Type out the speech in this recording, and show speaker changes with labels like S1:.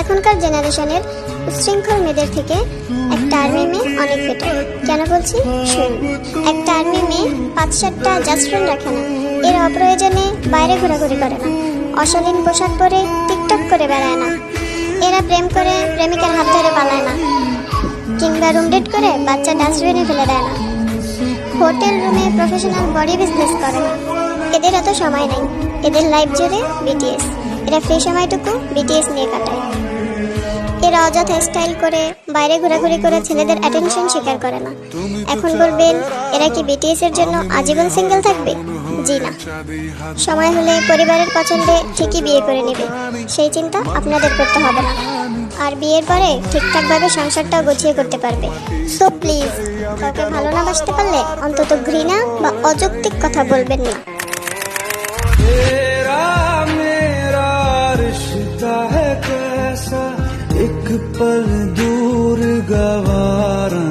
S1: এখনকার জেনারেশনের উচ্ছৃঙ্খল মেয়েদের থেকে একটা আর্মি মেয়ে অনেক বেটার। কেন বলছি শুনুন। একটা আর্মি মেয়ে 5-7টা জাস্ট ফ্রেন্ড রাখে না, এর অপ্রয়োজনে বাইরে ঘোরাঘুরি করে না, অশালীন পোশাক পরে টিকটক করে বেড়ায় না, এরা প্রেম করে প্রেমিকার হাত ধরে পালায় না, কিংবা রুম ডেট করে বাচ্চা ডাস্টবিনে ফেলে দেয় না, হোটেল রুমে প্রফেশনাল বডি বিজনেস করে না। এদের এত সময় নেই, এদের লাইফ জুড়ে বিটিএস। এরা ফ্রি সময়টুকু বিটিএস নিয়ে কাটায়। এরা অযথা স্টাইল করে বাইরে ঘোরাঘুরি করে ছেলেদের অ্যাটেনশন স্বীকার করে না। এখন বলবেন এরা কি বিটিএস এর জন্য আজীবন সিঙ্গেল থাকবে? জি না, সময় হলে পরিবারের পছন্দে ঠিকই বিয়ে করে নেবে, সেই চিন্তা আপনাদের করতে হবে না। আর বিয়ের পরে ঠিকঠাকভাবে সংসারটাও গুছিয়ে করতে পারবে। সো প্লিজ, কাউকে ভালো না বাসতে পারলে অন্তত ঘৃণা বা অযৌক্তিক কথা বলবেন না।
S2: तेरा मेरा रिश्ता है कैसा, एक पल दूर गवारा।